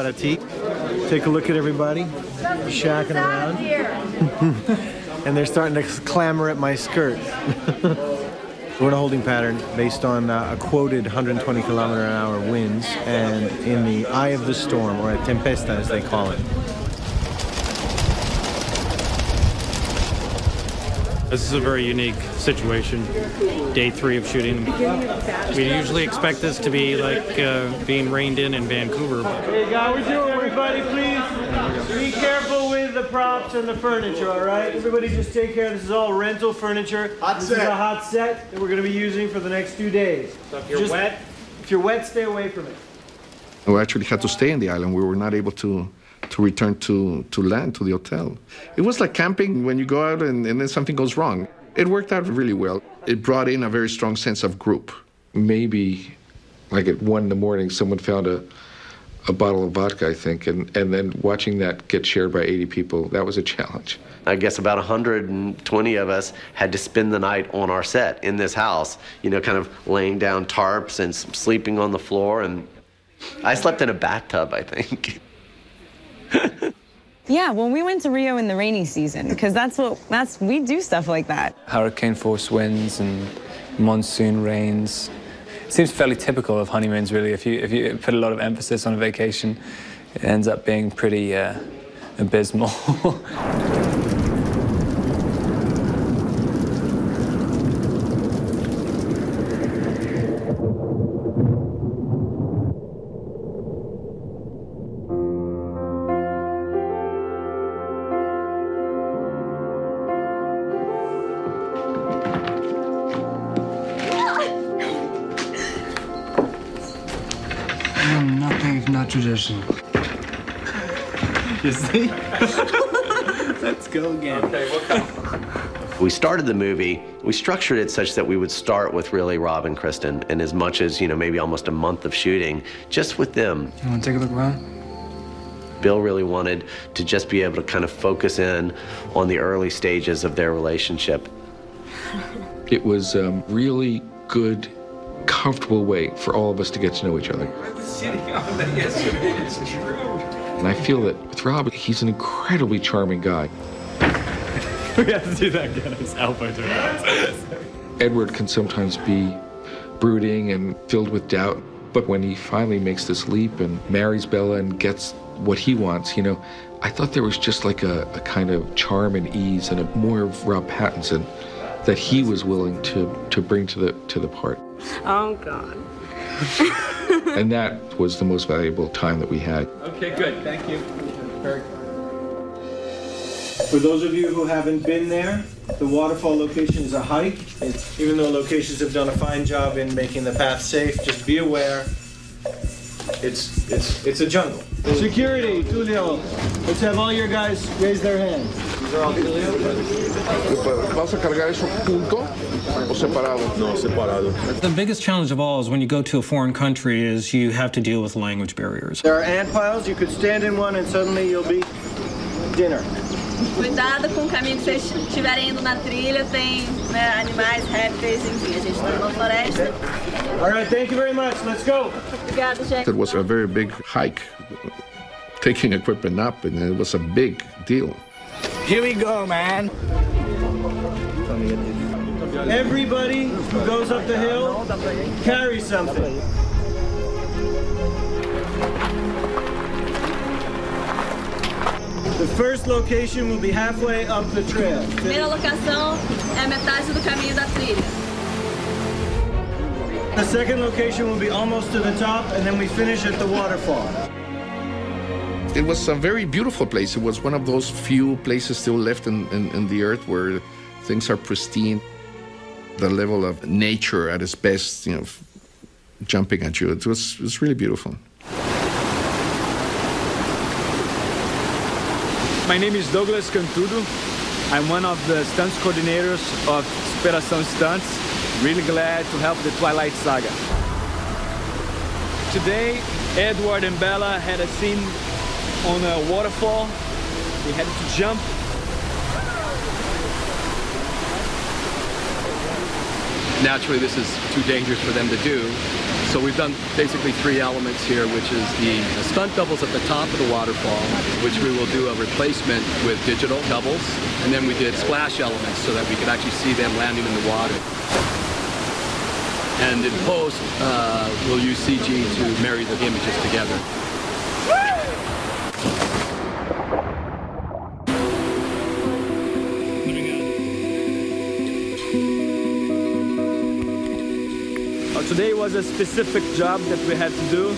pt2. Take a look at everybody shacking around. And they're starting to clamor at my skirt. We're in a holding pattern based on a quoted 120 kilometer an hour winds and in the eye of the storm, or a tempesta as they call it. This is a very unique situation. Day 3 of shooting. We usually expect this to be like being reined in Vancouver. Hey, how we doing, everybody, please? Be careful with the props and the furniture, all right? Everybody just take care. This is all rental furniture. This is a hot set that we're going to be using for the next 2 days. So if you're wet? If you're wet, stay away from it. We actually had to stay on the island. We were not able to return to land, to the hotel. It was like camping when you go out and then something goes wrong. It worked out really well. It brought in a very strong sense of group. Maybe like at 1 in the morning, someone found a bottle of vodka, I think, and then watching that get shared by 80 people, that was a challenge. I guess about 120 of us had to spend the night on our set in this house, you know, kind of laying down tarps and sleeping on the floor. And I slept in a bathtub, I think. Yeah, well, we went to Rio in the rainy season because we do stuff like that. Hurricane force winds and monsoon rains. It seems fairly typical of honeymoons, really. If you put a lot of emphasis on a vacation, it ends up being pretty abysmal. Nothing if not traditional. You see? Let's go again. Okay, we'll come. We started the movie, we structured it such that we would start with really Rob and Kristen, and as much as, you know, maybe almost a month of shooting, just with them. You want to take a look around? Bill really wanted to just be able to kind of focus in on the early stages of their relationship. It was a really good, comfortable way for all of us to get to know each other. And I feel that with Rob, he's an incredibly charming guy. We have to do that again. It's elbows around. Edward can sometimes be brooding and filled with doubt, but when he finally makes this leap and marries Bella and gets what he wants, you know, I thought there was just like a kind of charm and ease and a more of Rob Pattinson that he was willing to bring to the part. Oh, God. And that was the most valuable time that we had. Okay, good. Thank you. Very good. For those of you who haven't been there, the waterfall location is a hike. Even though locations have done a fine job in making the path safe, just be aware, it's a jungle. Security, Tulio. Let's have all your guys raise their hands. These are all Tulio. ¿Vas a cargar eso junto o separado? No, separado. The biggest challenge of all is when you go to a foreign country is you have to deal with language barriers. There are ant piles. You could stand in one and suddenly you'll be dinner. Cuidado com o caminho que vocês estiverem indo na trilha, tem, né, animais, répteis, enfim, a gente está numa floresta. All right, thank you very much. Let's go. Obrigada, gente. It was a very big hike, taking equipment up, and it was a big deal. Here we go, man. Everybody who goes up the hill carries something. The first location will be halfway up the trail. Primeira locação é metade do caminho da trilha. The second location will be almost to the top, and then we finish at the waterfall. It was a very beautiful place. It was one of those few places still left in the earth where things are pristine. The level of nature at its best, you know, jumping at you. It was really beautiful. My name is Douglas Cantudo. I'm one of the stunts coordinators of Superação Stunts. Really glad to help the Twilight Saga. Today, Edward and Bella had a scene on a waterfall. They had to jump. Naturally, this is too dangerous for them to do, So we've done basically 3 elements here, which is the stunt doubles at the top of the waterfall, which we will do a replacement with digital doubles. And then we did splash elements so that we could actually see them landing in the water. And in post, we'll use CG to marry the images together. Today was a specific job that we had to do.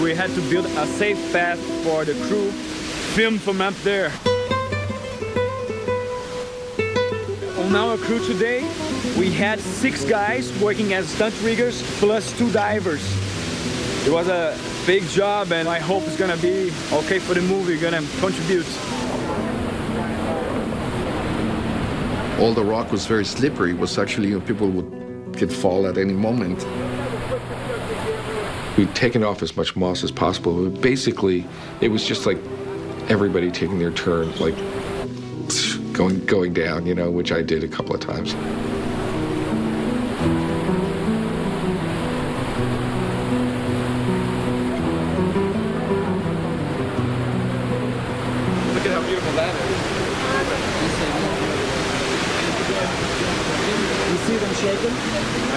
We had to build a safe path for the crew, film from up there. On our crew today, we had 6 guys working as stunt riggers plus 2 divers. It was a big job, and I hope it's gonna be okay for the movie, gonna contribute. All the rock was very slippery. It was actually, people could fall at any moment. We'd taken off as much moss as possible. Basically, it was just like everybody taking their turn, like going down, you know, which I did a couple of times. Look at how beautiful that is. You see them shaking? I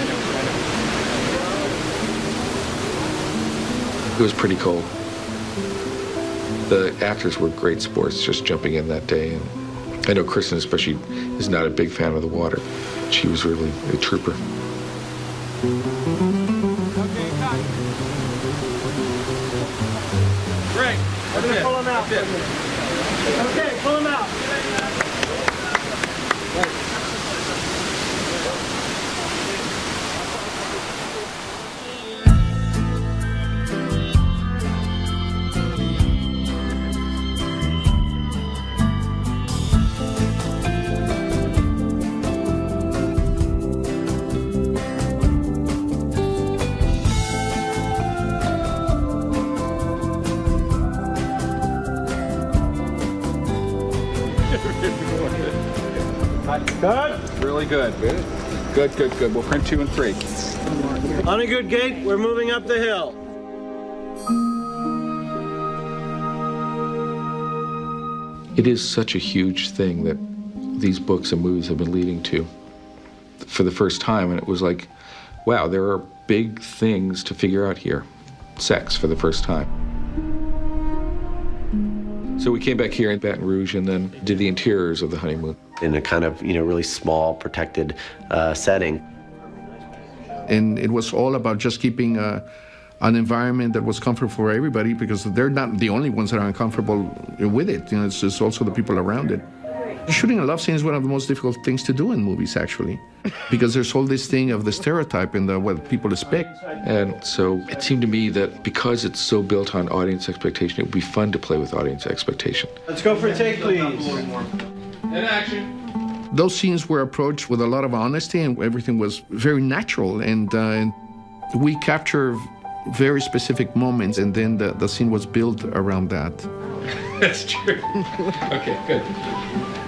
know. It was pretty cold. The actors were great sports just jumping in that day. And I know Kristen especially is not a big fan of the water. She was really a trooper. Great. Okay, pull him out. Okay, pull him out. Good? Really good. Good. We'll print 2 and 3. On a good gate, we're moving up the hill. It is such a huge thing that these books and movies have been leading to for the first time, and it was like, wow, there are big things to figure out here. Sex for the first time. So we came back here in Baton Rouge and then did the interiors of the honeymoon. In a kind of, really small, protected setting. And it was all about just keeping an environment that was comfortable for everybody, because they're not the only ones that are uncomfortable with it. It's also the people around it. Shooting a love scene is one of the most difficult things to do in movies, actually, because there's all this thing of the stereotype and what people expect. And so it seemed to me that because it's so built on audience expectation, it would be fun to play with audience expectation. Let's go for a take, please. And action. Those scenes were approached with a lot of honesty, and everything was very natural, and we capture very specific moments, and then the scene was built around that. That's true. Okay, good.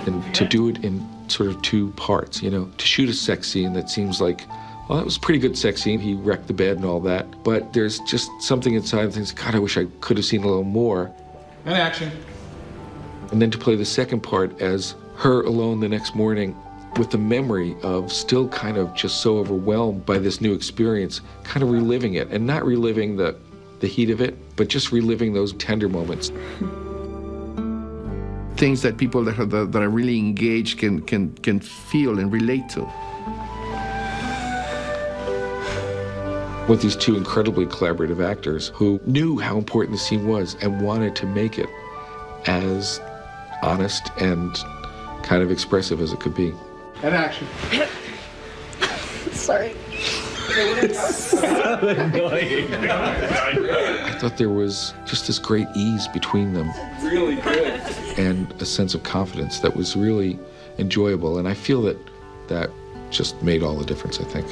And to do it in sort of 2 parts, to shoot a sex scene that seems like, well, that was a pretty good sex scene. He wrecked the bed and all that. But there's just something inside that thinks, God, I wish I could have seen a little more. And action. And then to play the second part as her alone the next morning with the memory of still kind of just so overwhelmed by this new experience, kind of reliving it, and not reliving the heat of it, but just reliving those tender moments. Things that people that are really engaged can feel and relate to. With these 2 incredibly collaborative actors who knew how important the scene was and wanted to make it as honest and kind of expressive as it could be. And action. Sorry. I thought there was just this great ease between them. Really good. And a sense of confidence that was really enjoyable. And I feel that just made all the difference, I think.